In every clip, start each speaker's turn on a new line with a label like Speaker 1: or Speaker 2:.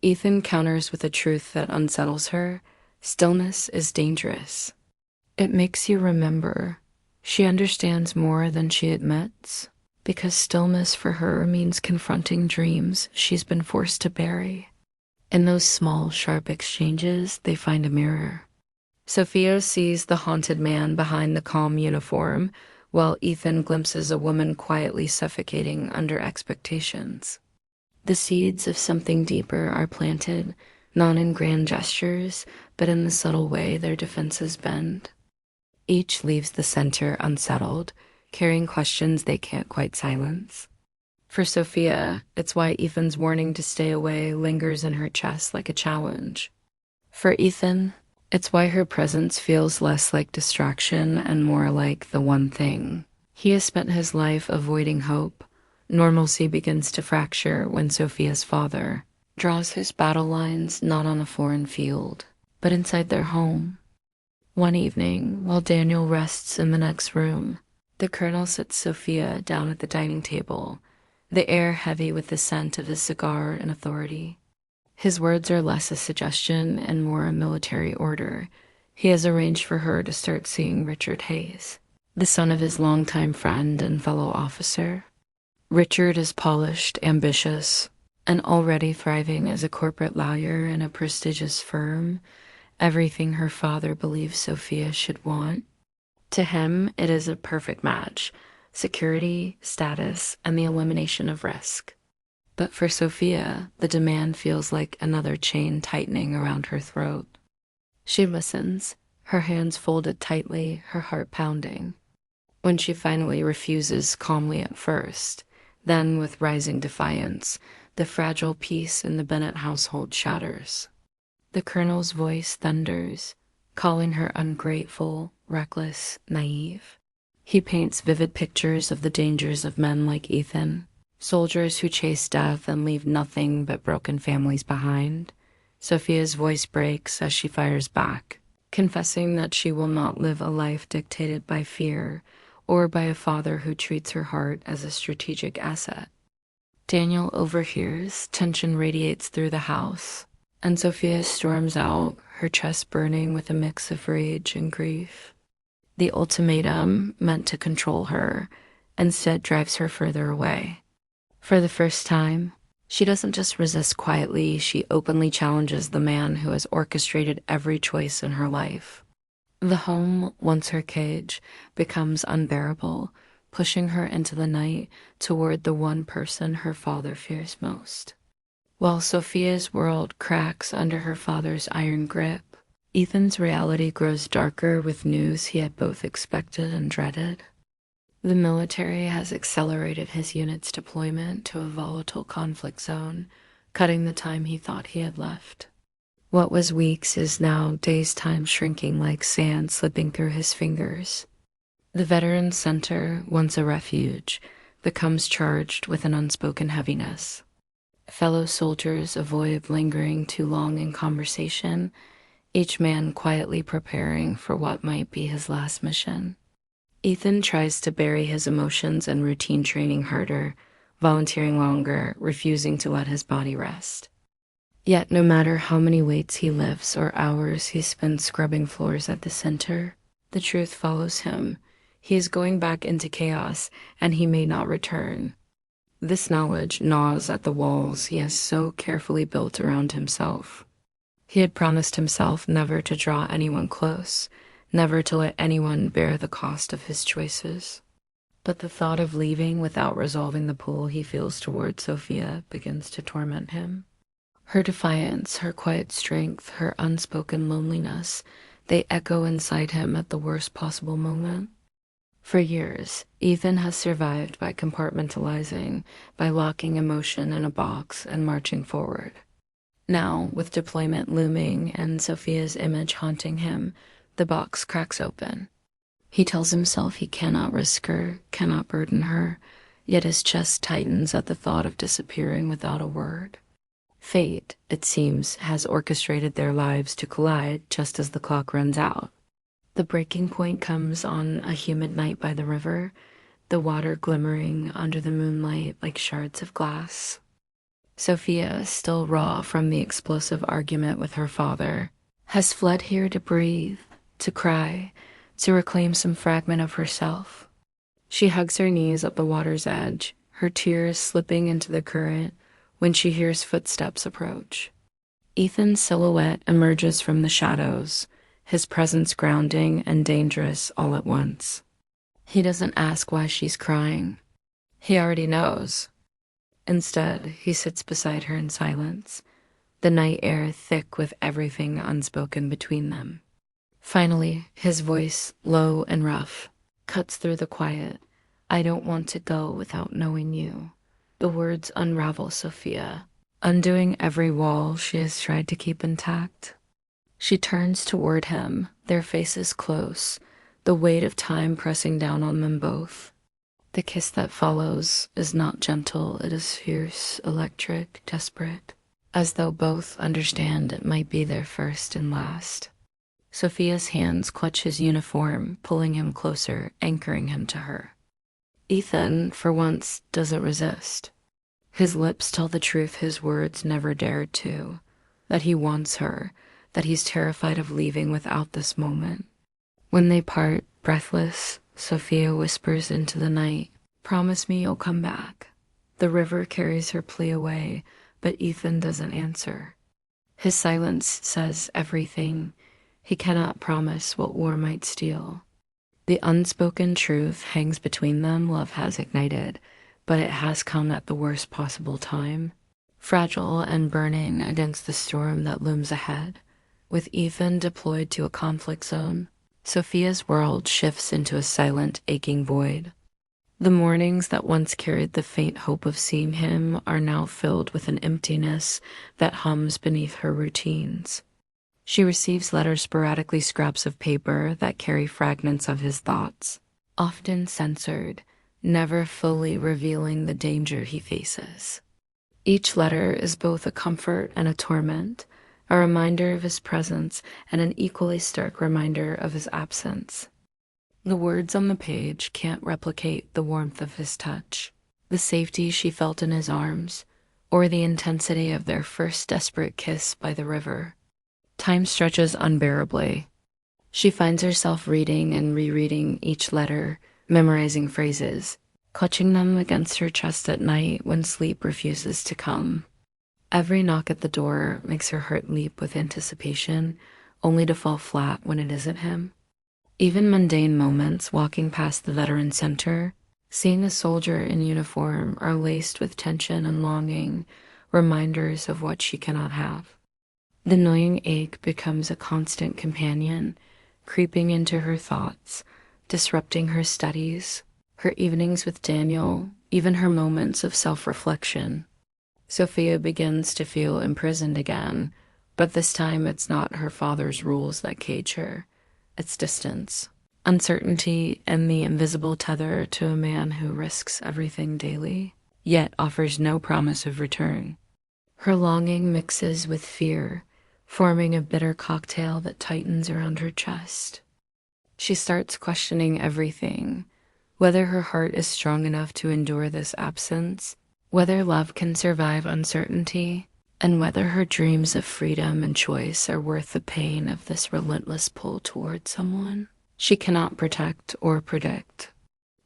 Speaker 1: Ethan counters with a truth that unsettles her. Stillness is dangerous. It makes you remember. She understands more than she admits, because stillness for her means confronting dreams she's been forced to bury. In those small, sharp exchanges, they find a mirror. Sophia sees the haunted man behind the calm uniform, while Ethan glimpses a woman quietly suffocating under expectations. The seeds of something deeper are planted, not in grand gestures, but in the subtle way their defenses bend. Each leaves the center unsettled, carrying questions they can't quite silence. For Sophia, it's why Ethan's warning to stay away lingers in her chest like a challenge. For Ethan, it's why her presence feels less like distraction and more like the one thing. He has spent his life avoiding hope. Normalcy begins to fracture when Sophia's father draws his battle lines not on a foreign field, but inside their home. One evening, while Daniel rests in the next room, the colonel sits Sophia down at the dining table, the air heavy with the scent of his cigar and authority. His words are less a suggestion and more a military order. He has arranged for her to start seeing Richard Hayes, the son of his longtime friend and fellow officer. Richard is polished, ambitious, and already thriving as a corporate lawyer in a prestigious firm, everything her father believes Sophia should want. To him, it is a perfect match: security, status, and the elimination of risk. But for Sophia, the demand feels like another chain tightening around her throat. She listens, her hands folded tightly, her heart pounding. When she finally refuses calmly at first, then with rising defiance, the fragile peace in the Bennett household shatters. The colonel's voice thunders, calling her ungrateful, reckless, naive. He paints vivid pictures of the dangers of men like Ethan, soldiers who chase death and leave nothing but broken families behind. Sophia's voice breaks as she fires back, confessing that she will not live a life dictated by fear or by a father who treats her heart as a strategic asset. Daniel overhears, tension radiates through the house, and Sophia storms out, her chest burning with a mix of rage and grief. The ultimatum, meant to control her, instead drives her further away. For the first time, she doesn't just resist quietly, she openly challenges the man who has orchestrated every choice in her life. The home, once her cage, becomes unbearable, pushing her into the night toward the one person her father fears most. While Sophia's world cracks under her father's iron grip, Ethan's reality grows darker with news he had both expected and dreaded. The military has accelerated his unit's deployment to a volatile conflict zone, cutting the time he thought he had left. What was weeks is now days' time, shrinking like sand slipping through his fingers. The Veterans Center, once a refuge, becomes charged with an unspoken heaviness. Fellow soldiers avoid lingering too long in conversation, each man quietly preparing for what might be his last mission. Ethan tries to bury his emotions and routine training harder, volunteering longer, refusing to let his body rest. Yet no matter how many weights he lifts or hours he spends scrubbing floors at the center, the truth follows him. He is going back into chaos, and he may not return. This knowledge gnaws at the walls he has so carefully built around himself. He had promised himself never to draw anyone close, never to let anyone bear the cost of his choices. But the thought of leaving without resolving the pull he feels toward Sophia begins to torment him. Her defiance, her quiet strength, her unspoken loneliness, they echo inside him at the worst possible moment. For years, Ethan has survived by compartmentalizing, by locking emotion in a box and marching forward. Now, with deployment looming and Sophia's image haunting him, the box cracks open. He tells himself he cannot risk her, cannot burden her, yet his chest tightens at the thought of disappearing without a word. Fate, it seems, has orchestrated their lives to collide just as the clock runs out. The breaking point comes on a humid night by the river, the water glimmering under the moonlight like shards of glass. Sophia, still raw from the explosive argument with her father, has fled here to breathe, to cry, to reclaim some fragment of herself. She hugs her knees at the water's edge, her tears slipping into the current when she hears footsteps approach. Ethan's silhouette emerges from the shadows, his presence grounding and dangerous all at once. He doesn't ask why she's crying. He already knows. Instead, he sits beside her in silence, the night air thick with everything unspoken between them. Finally, his voice, low and rough, cuts through the quiet. "I don't want to go without knowing you." The words unravel Sophia, undoing every wall she has tried to keep intact. She turns toward him, their faces close, the weight of time pressing down on them both. The kiss that follows is not gentle, it is fierce, electric, desperate, as though both understand it might be their first and last. Sophia's hands clutch his uniform, pulling him closer, anchoring him to her. Ethan, for once, doesn't resist. His lips tell the truth his words never dared to, that he wants her, that he's terrified of leaving without this moment. When they part, breathless, Sophia whispers into the night, "Promise me you'll come back." The river carries her plea away, but Ethan doesn't answer. His silence says everything. He cannot promise what war might steal. The unspoken truth hangs between them love has ignited, but it has come at the worst possible time, fragile and burning against the storm that looms ahead. With Ethan deployed to a conflict zone, Sophia's world shifts into a silent, aching void. The mornings that once carried the faint hope of seeing him are now filled with an emptiness that hums beneath her routines. She receives letters, sporadically scraps of paper that carry fragments of his thoughts, often censored, never fully revealing the danger he faces. Each letter is both a comfort and a torment, a reminder of his presence and an equally stark reminder of his absence. The words on the page can't replicate the warmth of his touch, the safety she felt in his arms, or the intensity of their first desperate kiss by the river. Time stretches unbearably. She finds herself reading and rereading each letter, memorizing phrases, clutching them against her chest at night when sleep refuses to come. Every knock at the door makes her heart leap with anticipation, only to fall flat when it isn't him. Even mundane moments, walking past the veteran center, seeing a soldier in uniform, are laced with tension and longing, reminders of what she cannot have. The gnawing ache becomes a constant companion, creeping into her thoughts, disrupting her studies, her evenings with Daniel, even her moments of self-reflection. Sophia begins to feel imprisoned again, but this time it's not her father's rules that cage her. It's distance, uncertainty, and the invisible tether to a man who risks everything daily, yet offers no promise of return. Her longing mixes with fear, forming a bitter cocktail that tightens around her chest. She starts questioning everything, whether her heart is strong enough to endure this absence, whether love can survive uncertainty, and whether her dreams of freedom and choice are worth the pain of this relentless pull toward someone she cannot protect or predict.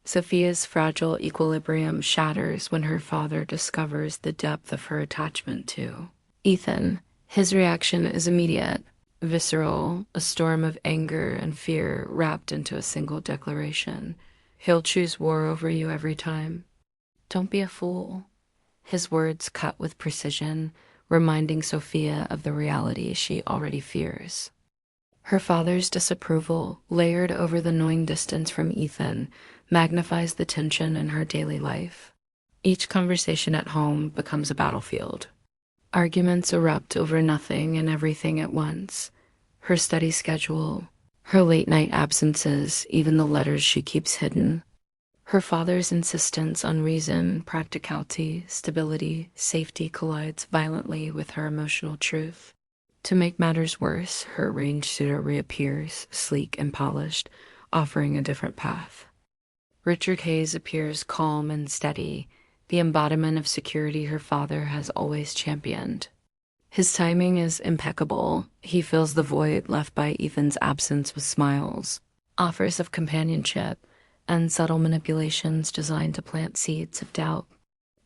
Speaker 1: Sophia's fragile equilibrium shatters when her father discovers the depth of her attachment to Ethan. His reaction is immediate, visceral, a storm of anger and fear wrapped into a single declaration. He'll choose war over you every time. Don't be a fool. His words cut with precision, reminding Sophia of the reality she already fears. Her father's disapproval, layered over the gnawing distance from Ethan, magnifies the tension in her daily life. Each conversation at home becomes a battlefield. Arguments erupt over nothing and everything at once. Her study schedule, her late-night absences, even the letters she keeps hidden. Her father's insistence on reason, practicality, stability, safety collides violently with her emotional truth. To make matters worse, her arranged suitor reappears, sleek and polished, offering a different path. Richard Hayes appears calm and steady, the embodiment of security her father has always championed. His timing is impeccable. He fills the void left by Ethan's absence with smiles, offers of companionship, and subtle manipulations designed to plant seeds of doubt.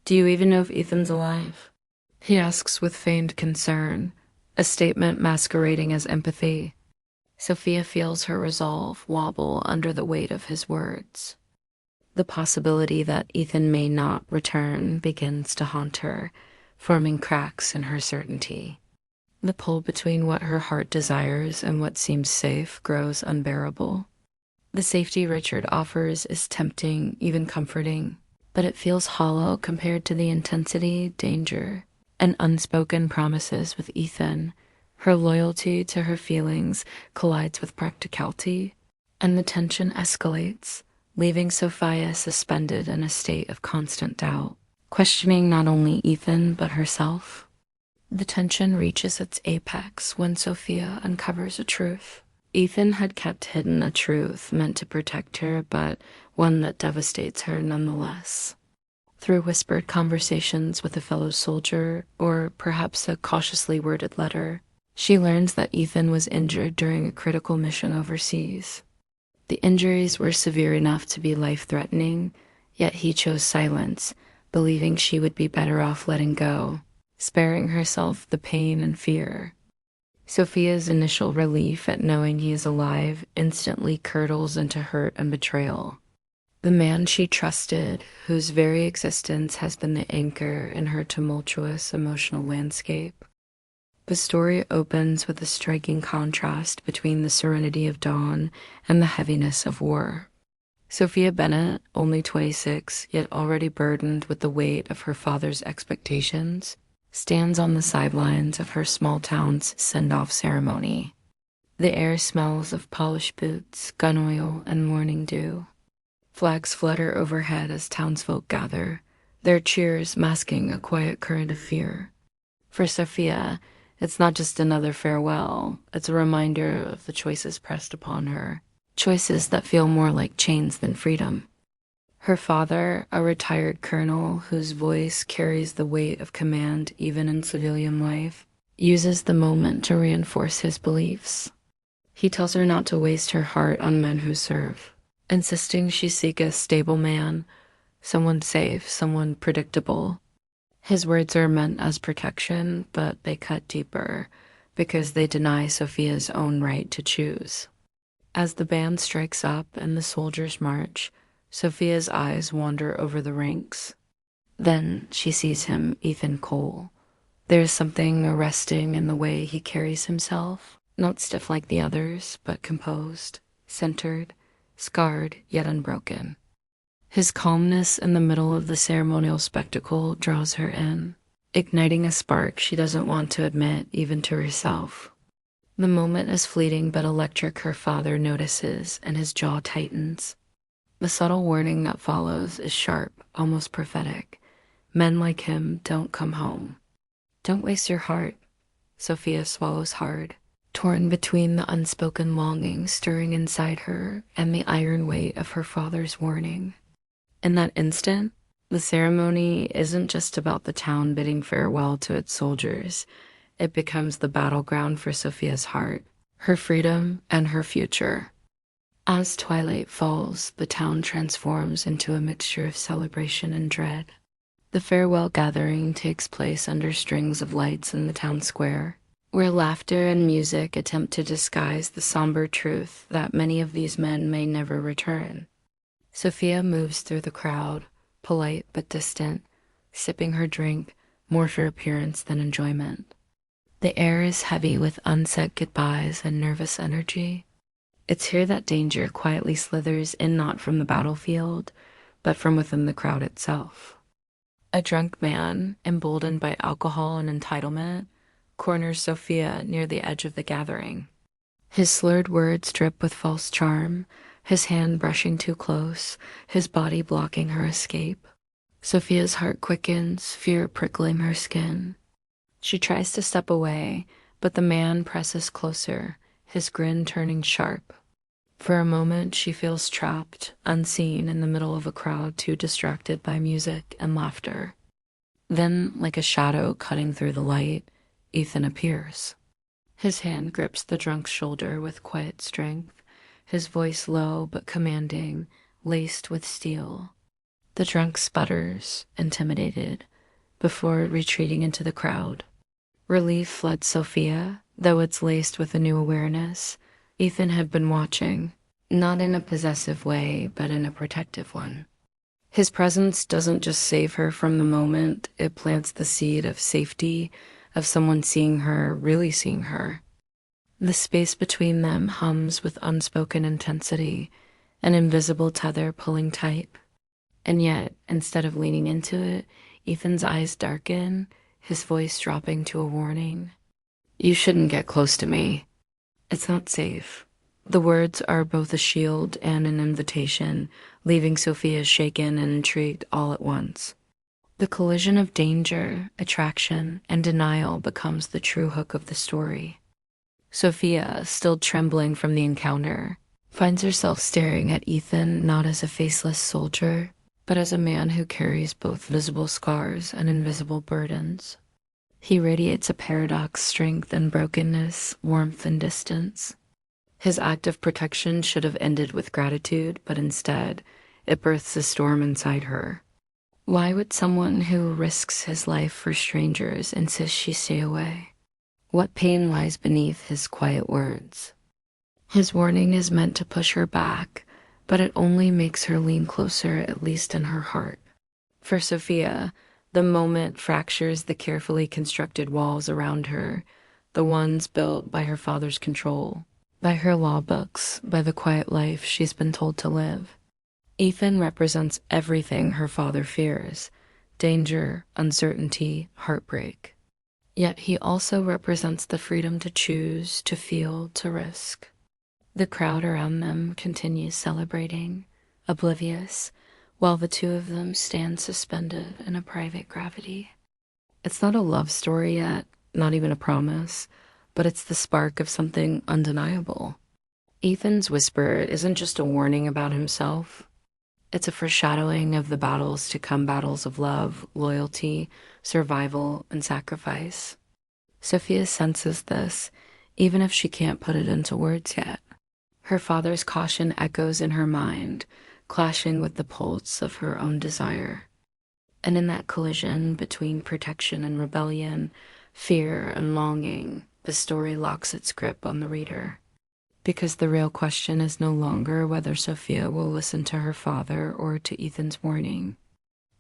Speaker 1: "Do you even know if Ethan's alive?" he asks with feigned concern, a statement masquerading as empathy. Sophia feels her resolve wobble under the weight of his words. The possibility that Ethan may not return begins to haunt her, forming cracks in her certainty. The pull between what her heart desires and what seems safe grows unbearable. The safety Richard offers is tempting, even comforting, but it feels hollow compared to the intensity, danger, and unspoken promises with Ethan. Her loyalty to her feelings collides with practicality, and the tension escalates, leaving Sophia suspended in a state of constant doubt, questioning not only Ethan but herself. The tension reaches its apex when Sophia uncovers a truth. Ethan had kept hidden a truth meant to protect her, but one that devastates her nonetheless. Through whispered conversations with a fellow soldier, or perhaps a cautiously worded letter, she learns that Ethan was injured during a critical mission overseas. The injuries were severe enough to be life-threatening, yet he chose silence, believing she would be better off letting go, sparing herself the pain and fear. Sophia's initial relief at knowing he is alive instantly curdles into hurt and betrayal. The man she trusted, whose very existence has been the anchor in her tumultuous emotional landscape. The story opens with a striking contrast between the serenity of dawn and the heaviness of war. Sophia Bennett, only 26, yet already burdened with the weight of her father's expectations, stands on the sidelines of her small town's send-off ceremony. The air smells of polished boots, gun oil, and morning dew. Flags flutter overhead as townsfolk gather, their cheers masking a quiet current of fear. For Sophia, it's not just another farewell, it's a reminder of the choices pressed upon her, choices that feel more like chains than freedom. Her father, a retired colonel whose voice carries the weight of command even in civilian life, uses the moment to reinforce his beliefs. He tells her not to waste her heart on men who serve, insisting she seek a stable man, someone safe, someone predictable. His words are meant as protection, but they cut deeper because they deny Sophia's own right to choose. As the band strikes up and the soldiers march, Sophia's eyes wander over the ranks. Then she sees him, Ethan Cole. There is something arresting in the way he carries himself, not stiff like the others, but composed, centered, scarred yet unbroken. His calmness in the middle of the ceremonial spectacle draws her in, igniting a spark she doesn't want to admit even to herself. The moment is fleeting but electric, her father notices, and his jaw tightens. The subtle warning that follows is sharp, almost prophetic. Men like him don't come home. Don't waste your heart. Sophia swallows hard, torn between the unspoken longing stirring inside her and the iron weight of her father's warning. In that instant, the ceremony isn't just about the town bidding farewell to its soldiers. It becomes the battleground for Sophia's heart, her freedom, and her future. As twilight falls, the town transforms into a mixture of celebration and dread. The farewell gathering takes place under strings of lights in the town square, where laughter and music attempt to disguise the somber truth that many of these men may never return. Sophia moves through the crowd, polite but distant, sipping her drink, more for appearance than enjoyment. The air is heavy with unsaid goodbyes and nervous energy. It's here that danger quietly slithers in, not from the battlefield, but from within the crowd itself. A drunk man, emboldened by alcohol and entitlement, corners Sophia near the edge of the gathering. His slurred words drip with false charm, his hand brushing too close, his body blocking her escape. Sophia's heart quickens, fear prickling her skin. She tries to step away, but the man presses closer, his grin turning sharp. For a moment, she feels trapped, unseen in the middle of a crowd too distracted by music and laughter. Then, like a shadow cutting through the light, Ethan appears. His hand grips the drunk's shoulder with quiet strength, his voice low but commanding, laced with steel. The drunk sputters, intimidated, before retreating into the crowd. Relief floods Sophia, though it's laced with a new awareness. Ethan had been watching, not in a possessive way, but in a protective one. His presence doesn't just save her from the moment, it plants the seed of safety, of someone seeing her, really seeing her. The space between them hums with unspoken intensity, an invisible tether pulling tight. And yet, instead of leaning into it, Ethan's eyes darken, his voice dropping to a warning. You shouldn't get close to me. It's not safe. The words are both a shield and an invitation, leaving Sophia shaken and intrigued all at once. The collision of danger, attraction, and denial becomes the true hook of the story. Sophia, still trembling from the encounter, finds herself staring at Ethan not as a faceless soldier, but as a man who carries both visible scars and invisible burdens. He radiates a paradox, strength and brokenness, warmth and distance. His act of protection should have ended with gratitude, but instead, it births a storm inside her. Why would someone who risks his life for strangers insist she stay away? What pain lies beneath his quiet words? His warning is meant to push her back, but it only makes her lean closer, at least in her heart. For Sophia, the moment fractures the carefully constructed walls around her, the ones built by her father's control, by her law books, by the quiet life she's been told to live. Ethan represents everything her father fears: danger, uncertainty, heartbreak. Yet he also represents the freedom to choose, to feel, to risk. The crowd around them continues celebrating, oblivious, while the two of them stand suspended in a private gravity. It's not a love story yet, not even a promise, but it's the spark of something undeniable. Ethan's whisper isn't just a warning about himself. It's a foreshadowing of the battles to come, battles of love, loyalty, survival, and sacrifice. Sophia senses this, even if she can't put it into words yet. Her father's caution echoes in her mind, clashing with the pulse of her own desire. And in that collision between protection and rebellion, fear and longing, the story locks its grip on the reader. Because the real question is no longer whether Sophia will listen to her father or to Ethan's warning.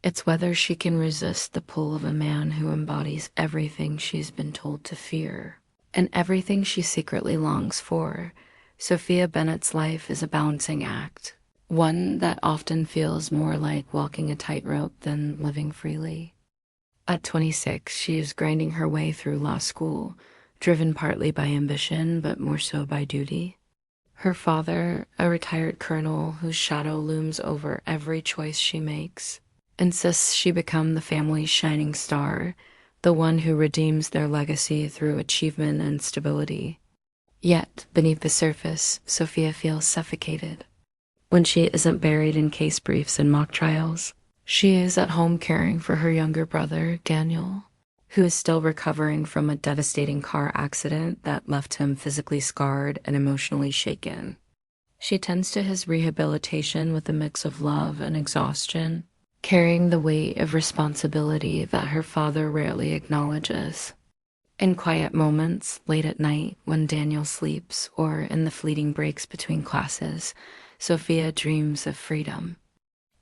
Speaker 1: It's whether she can resist the pull of a man who embodies everything she's been told to fear, and everything she secretly longs for. Sophia Bennett's life is a balancing act, one that often feels more like walking a tightrope than living freely. At 26, she is grinding her way through law school, driven partly by ambition, but more so by duty. Her father, a retired colonel whose shadow looms over every choice she makes, insists she become the family's shining star, the one who redeems their legacy through achievement and stability. Yet, beneath the surface, Sophia feels suffocated. When she isn't buried in case briefs and mock trials, she is at home caring for her younger brother, Daniel, who is still recovering from a devastating car accident that left him physically scarred and emotionally shaken. She tends to his rehabilitation with a mix of love and exhaustion, carrying the weight of responsibility that her father rarely acknowledges. In quiet moments, late at night, when Daniel sleeps, or in the fleeting breaks between classes, Sophia dreams of freedom.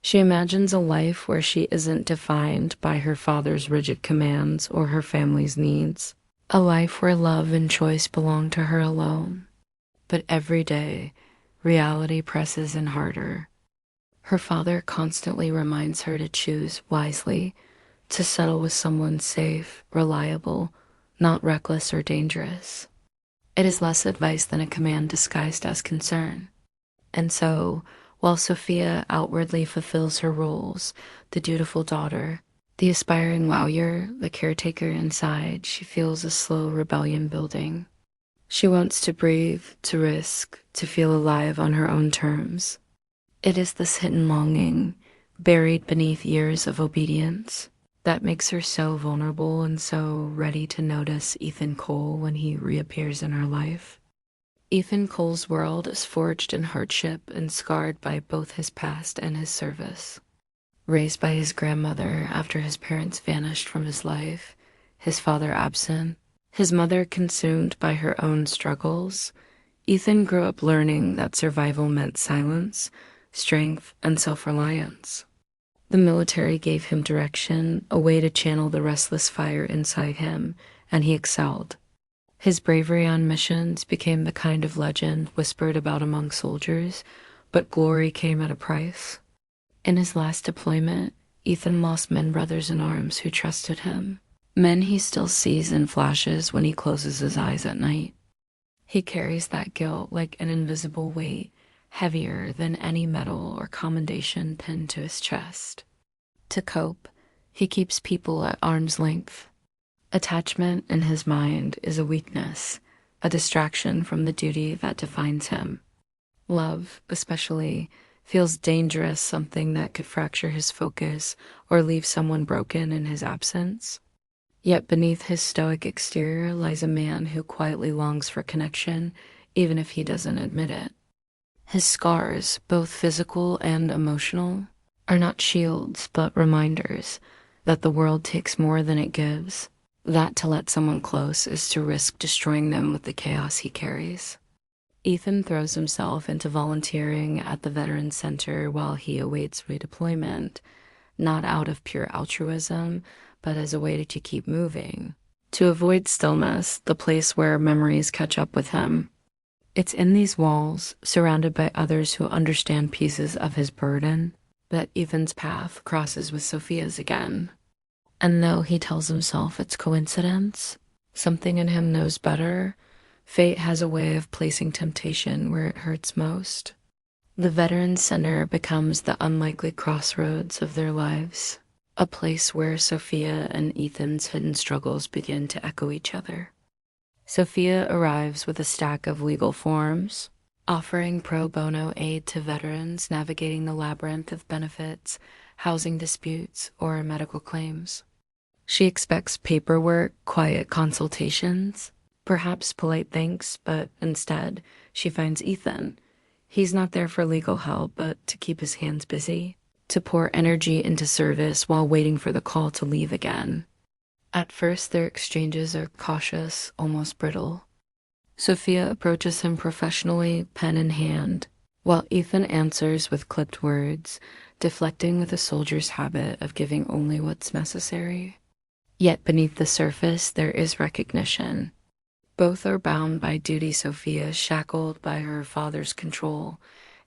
Speaker 1: She imagines a life where she isn't defined by her father's rigid commands or her family's needs, a life where love and choice belong to her alone. But every day, reality presses in harder. Her father constantly reminds her to choose wisely, to settle with someone safe, reliable, not reckless or dangerous. It is less advice than a command disguised as concern. And so, while Sophia outwardly fulfills her roles, the dutiful daughter, the aspiring lawyer, the caretaker inside, she feels a slow rebellion building. She wants to breathe, to risk, to feel alive on her own terms. It is this hidden longing, buried beneath years of obedience, that makes her so vulnerable and so ready to notice Ethan Cole when he reappears in her life. Ethan Cole's world is forged in hardship and scarred by both his past and his service. Raised by his grandmother after his parents vanished from his life, his father absent, his mother consumed by her own struggles, Ethan grew up learning that survival meant silence, strength, and self-reliance. The military gave him direction, a way to channel the restless fire inside him, and he excelled. His bravery on missions became the kind of legend whispered about among soldiers, but glory came at a price. In his last deployment, Ethan lost men brothers in arms who trusted him, men he still sees in flashes when he closes his eyes at night. He carries that guilt like an invisible weight, heavier than any medal or commendation pinned to his chest. To cope, he keeps people at arm's length. Attachment in his mind is a weakness, a distraction from the duty that defines him. Love, especially, feels dangerous, something that could fracture his focus or leave someone broken in his absence. Yet beneath his stoic exterior lies a man who quietly longs for connection, even if he doesn't admit it. His scars, both physical and emotional, are not shields but reminders that the world takes more than it gives, that to let someone close is to risk destroying them with the chaos he carries. Ethan throws himself into volunteering at the Veterans Center while he awaits redeployment, not out of pure altruism, but as a way to keep moving, to avoid stillness, the place where memories catch up with him. It's in these walls, surrounded by others who understand pieces of his burden, that Ethan's path crosses with Sophia's again. And though he tells himself it's coincidence, something in him knows better. Fate has a way of placing temptation where it hurts most. The Veterans Center becomes the unlikely crossroads of their lives, a place where Sophia and Ethan's hidden struggles begin to echo each other. Sophia arrives with a stack of legal forms, offering pro bono aid to veterans navigating the labyrinth of benefits, housing disputes, or medical claims. She expects paperwork, quiet consultations, perhaps polite thanks, but instead, she finds Ethan. He's not there for legal help, but to keep his hands busy, to pour energy into service while waiting for the call to leave again. At first, their exchanges are cautious, almost brittle. Sophia approaches him professionally, pen in hand, while Ethan answers with clipped words, deflecting with a soldier's habit of giving only what's necessary. Yet beneath the surface, there is recognition. Both are bound by duty. Sophia shackled by her father's control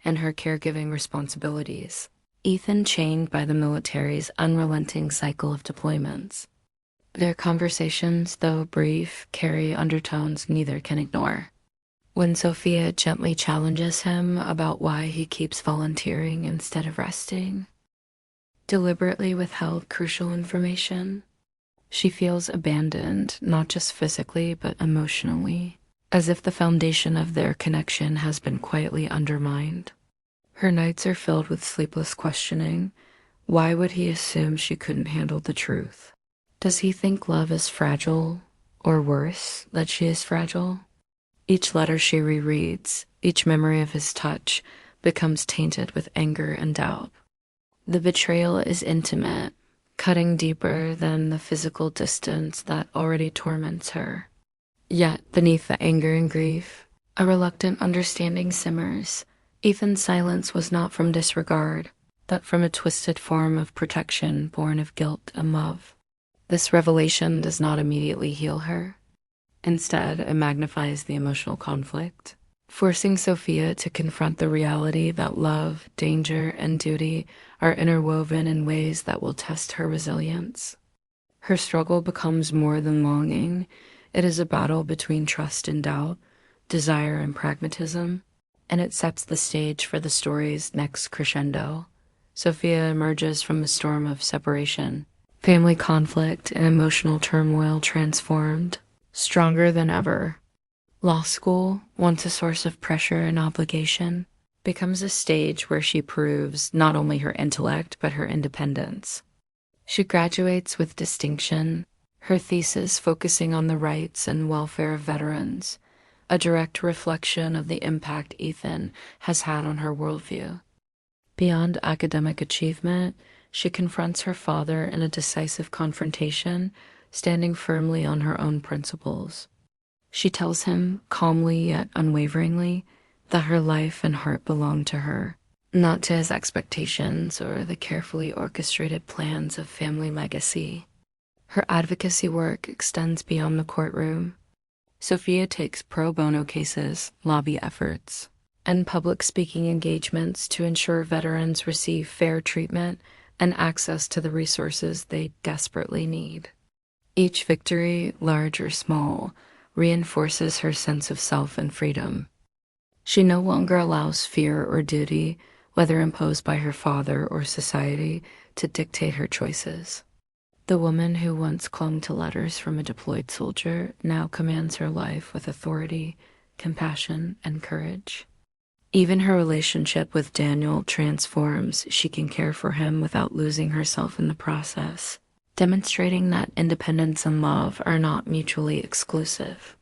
Speaker 1: and her caregiving responsibilities. Ethan chained by the military's unrelenting cycle of deployments. Their conversations, though brief, carry undertones neither can ignore. When Sophia gently challenges him about why he keeps volunteering instead of resting, deliberately withheld crucial information, she feels abandoned, not just physically, but emotionally, as if the foundation of their connection has been quietly undermined. Her nights are filled with sleepless questioning. Why would he assume she couldn't handle the truth? Does he think love is fragile, or worse, that she is fragile? Each letter she rereads, each memory of his touch, becomes tainted with anger and doubt. The betrayal is intimate, cutting deeper than the physical distance that already torments her. Yet, beneath the anger and grief, a reluctant understanding simmers. Ethan's silence was not from disregard, but from a twisted form of protection born of guilt and love. This revelation does not immediately heal her. Instead, it magnifies the emotional conflict, forcing Sophia to confront the reality that love, danger, and duty are interwoven in ways that will test her resilience. Her struggle becomes more than longing. It is a battle between trust and doubt, desire and pragmatism, and it sets the stage for the story's next crescendo. Sophia emerges from a storm of separation, family conflict, and emotional turmoil transformed, stronger than ever. Law school, once a source of pressure and obligation, becomes a stage where she proves not only her intellect but her independence. She graduates with distinction, her thesis focusing on the rights and welfare of veterans, a direct reflection of the impact Ethan has had on her worldview. Beyond academic achievement, she confronts her father in a decisive confrontation, standing firmly on her own principles. She tells him, calmly yet unwaveringly, that her life and heart belong to her, not to his expectations or the carefully orchestrated plans of family legacy. Her advocacy work extends beyond the courtroom. Sophia takes pro bono cases, lobby efforts, and public speaking engagements to ensure veterans receive fair treatment and access to the resources they desperately need. Each victory, large or small, reinforces her sense of self and freedom. She no longer allows fear or duty, whether imposed by her father or society, to dictate her choices. The woman who once clung to letters from a deployed soldier now commands her life with authority, compassion, and courage. Even her relationship with Daniel transforms. She can care for him without losing herself in the process, demonstrating that independence and love are not mutually exclusive.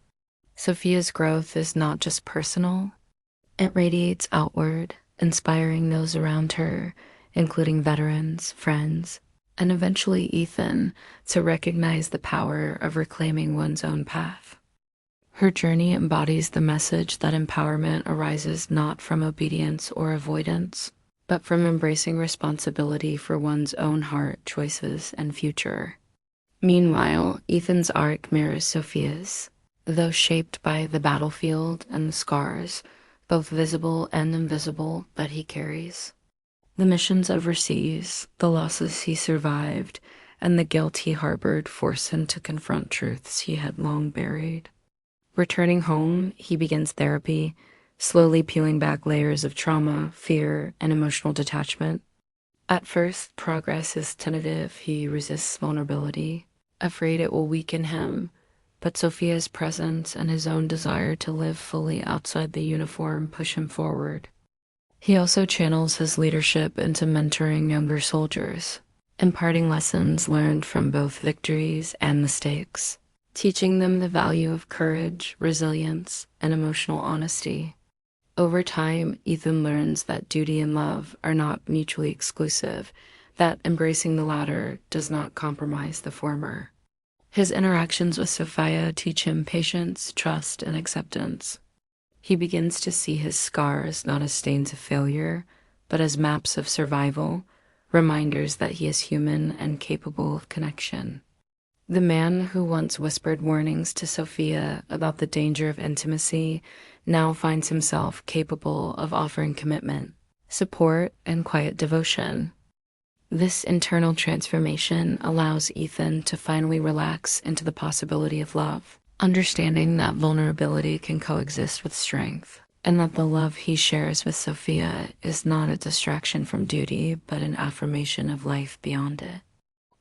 Speaker 1: Sophia's growth is not just personal, it radiates outward, inspiring those around her, including veterans, friends, and eventually Ethan, to recognize the power of reclaiming one's own path. Her journey embodies the message that empowerment arises not from obedience or avoidance, but from embracing responsibility for one's own heart, choices, and future. Meanwhile, Ethan's arc mirrors Sophia's, though shaped by the battlefield and the scars, both visible and invisible, that he carries. The missions overseas, the losses he survived, and the guilt he harbored force him to confront truths he had long buried. Returning home, he begins therapy, slowly peeling back layers of trauma, fear, and emotional detachment. At first, progress is tentative. He resists vulnerability, afraid it will weaken him, but Sophia's presence and his own desire to live fully outside the uniform push him forward. He also channels his leadership into mentoring younger soldiers, imparting lessons learned from both victories and mistakes, teaching them the value of courage, resilience, and emotional honesty. Over time, Ethan learns that duty and love are not mutually exclusive, that embracing the latter does not compromise the former. His interactions with Sophia teach him patience, trust, and acceptance. He begins to see his scars not as stains of failure, but as maps of survival, reminders that he is human and capable of connection. The man who once whispered warnings to Sophia about the danger of intimacy now finds himself capable of offering commitment, support, and quiet devotion. This internal transformation allows Ethan to finally relax into the possibility of love, understanding that vulnerability can coexist with strength, and that the love he shares with Sophia is not a distraction from duty, but an affirmation of life beyond it.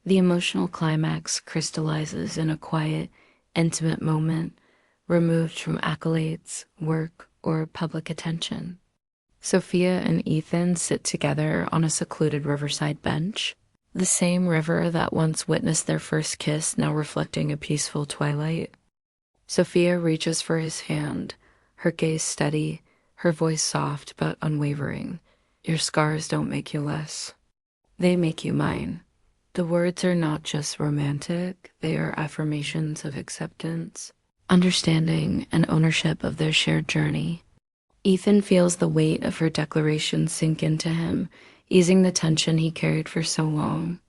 Speaker 1: The emotional climax crystallizes in a quiet, intimate moment, removed from accolades, work, or public attention. Sophia and Ethan sit together on a secluded riverside bench, the same river that once witnessed their first kiss now reflecting a peaceful twilight. Sophia reaches for his hand, her gaze steady, her voice soft but unwavering. "Your scars don't make you less. They make you mine." The words are not just romantic, they are affirmations of acceptance, understanding, and ownership of their shared journey. Ethan feels the weight of her declaration sink into him, easing the tension he carried for so long.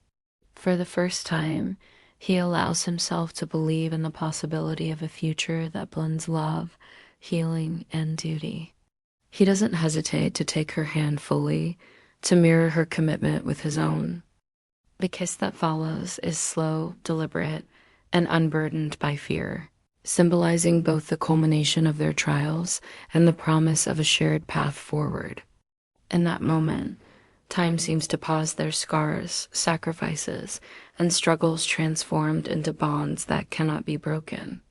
Speaker 1: For the first time, he allows himself to believe in the possibility of a future that blends love, healing, and duty. He doesn't hesitate to take her hand fully, to mirror her commitment with his own. The kiss that follows is slow, deliberate, and unburdened by fear, symbolizing both the culmination of their trials and the promise of a shared path forward. In that moment, time seems to pause, their scars, sacrifices, and struggles transformed into bonds that cannot be broken.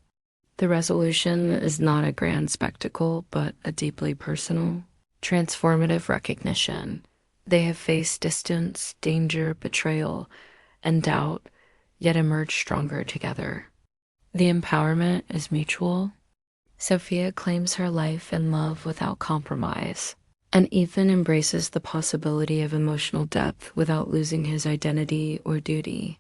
Speaker 1: The resolution is not a grand spectacle, but a deeply personal, transformative recognition. They have faced distance, danger, betrayal, and doubt, yet emerged stronger together. The empowerment is mutual. Sophia claims her life and love without compromise, and Ethan embraces the possibility of emotional depth without losing his identity or duty.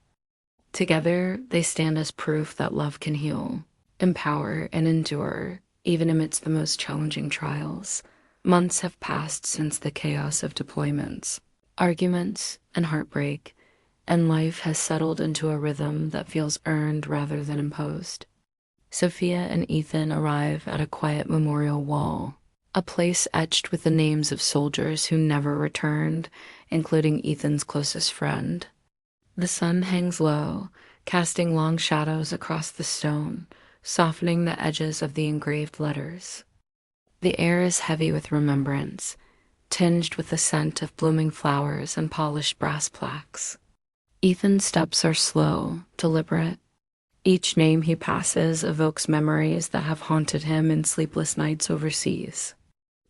Speaker 1: Together, they stand as proof that love can heal, empower, and endure, even amidst the most challenging trials. Months have passed since the chaos of deployments, arguments, and heartbreak, and life has settled into a rhythm that feels earned rather than imposed. Sophia and Ethan arrive at a quiet memorial wall, a place etched with the names of soldiers who never returned, including Ethan's closest friend. The sun hangs low, casting long shadows across the stone, softening the edges of the engraved letters. The air is heavy with remembrance, tinged with the scent of blooming flowers and polished brass plaques. Ethan's steps are slow, deliberate. Each name he passes evokes memories that have haunted him in sleepless nights overseas.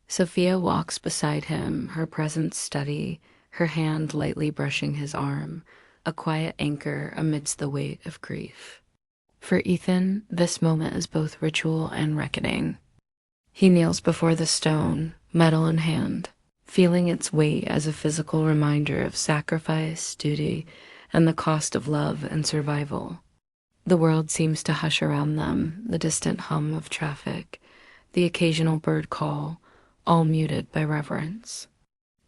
Speaker 1: Sophia walks beside him, her presence steady, her hand lightly brushing his arm, a quiet anchor amidst the weight of grief. For Ethan, this moment is both ritual and reckoning. He kneels before the stone, medal in hand, feeling its weight as a physical reminder of sacrifice, duty, and the cost of love and survival. The world seems to hush around them, the distant hum of traffic, the occasional bird call, all muted by reverence.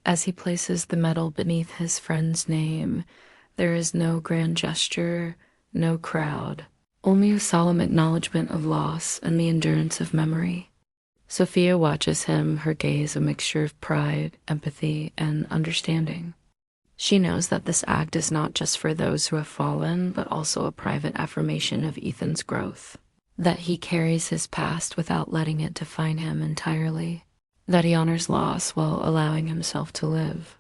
Speaker 1: As he places the medal beneath his friend's name, there is no grand gesture, no crowd, only a solemn acknowledgement of loss and the endurance of memory. Sophia watches him, her gaze a mixture of pride, empathy, and understanding. She knows that this act is not just for those who have fallen, but also a private affirmation of Ethan's growth. That he carries his past without letting it define him entirely. That he honors loss while allowing himself to live.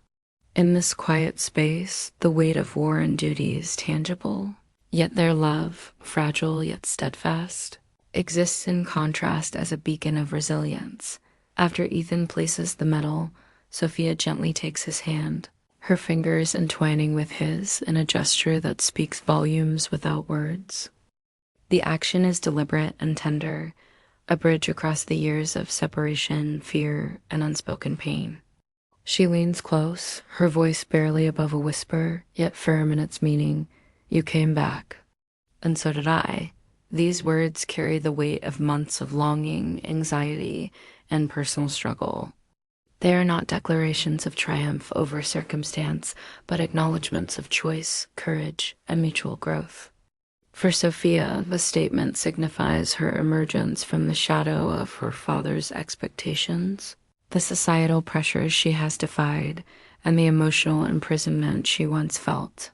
Speaker 1: In this quiet space, the weight of war and duty is tangible, yet their love, fragile yet steadfast, exists in contrast as a beacon of resilience. After Ethan places the medal, Sophia gently takes his hand, her fingers entwining with his in a gesture that speaks volumes without words. The action is deliberate and tender, a bridge across the years of separation, fear, and unspoken pain. She leans close, her voice barely above a whisper, yet firm in its meaning. You came back. And so did I. These words carry the weight of months of longing, anxiety, and personal struggle. They are not declarations of triumph over circumstance, but acknowledgments of choice, courage, and mutual growth. For Sophia, the statement signifies her emergence from the shadow of her father's expectations, the societal pressures she has defied, and the emotional imprisonment she once felt.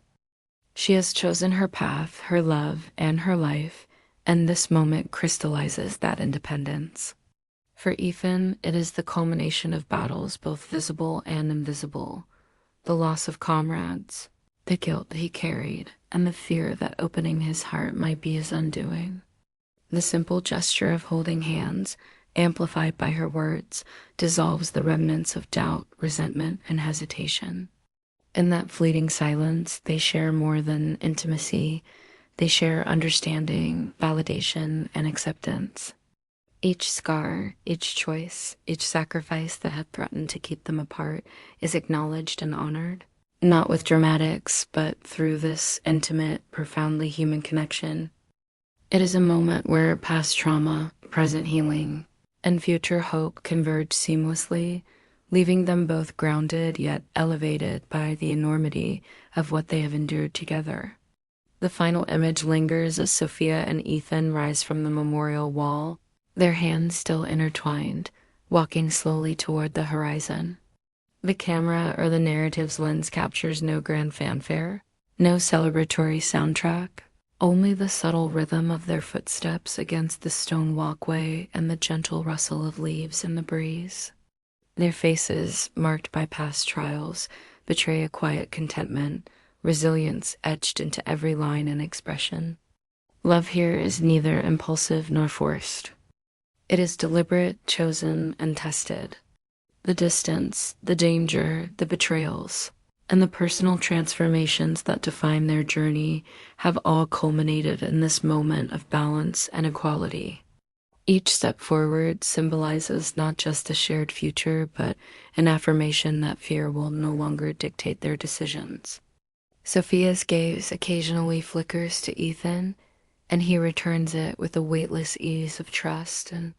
Speaker 1: She has chosen her path, her love, and her life, and this moment crystallizes that independence. For Ethan, it is the culmination of battles both visible and invisible, the loss of comrades, the guilt he carried, and the fear that opening his heart might be his undoing. The simple gesture of holding hands, amplified by her words, dissolves the remnants of doubt, resentment, and hesitation. In that fleeting silence, they share more than intimacy. They share understanding, validation, and acceptance. Each scar, each choice, each sacrifice that had threatened to keep them apart is acknowledged and honored, not with dramatics, but through this intimate, profoundly human connection. It is a moment where past trauma, present healing, and future hope converge seamlessly, leaving them both grounded yet elevated by the enormity of what they have endured together. The final image lingers as Sophia and Ethan rise from the memorial wall, their hands still intertwined, walking slowly toward the horizon. The camera or the narrative's lens captures no grand fanfare, no celebratory soundtrack, only the subtle rhythm of their footsteps against the stone walkway and the gentle rustle of leaves in the breeze. Their faces, marked by past trials, betray a quiet contentment, resilience etched into every line and expression. Love here is neither impulsive nor forced. It is deliberate, chosen, and tested. The distance, the danger, the betrayals, and the personal transformations that define their journey have all culminated in this moment of balance and equality. Each step forward symbolizes not just a shared future, but an affirmation that fear will no longer dictate their decisions. Sophia's gaze occasionally flickers to Ethan, and he returns it with a weightless ease of trust and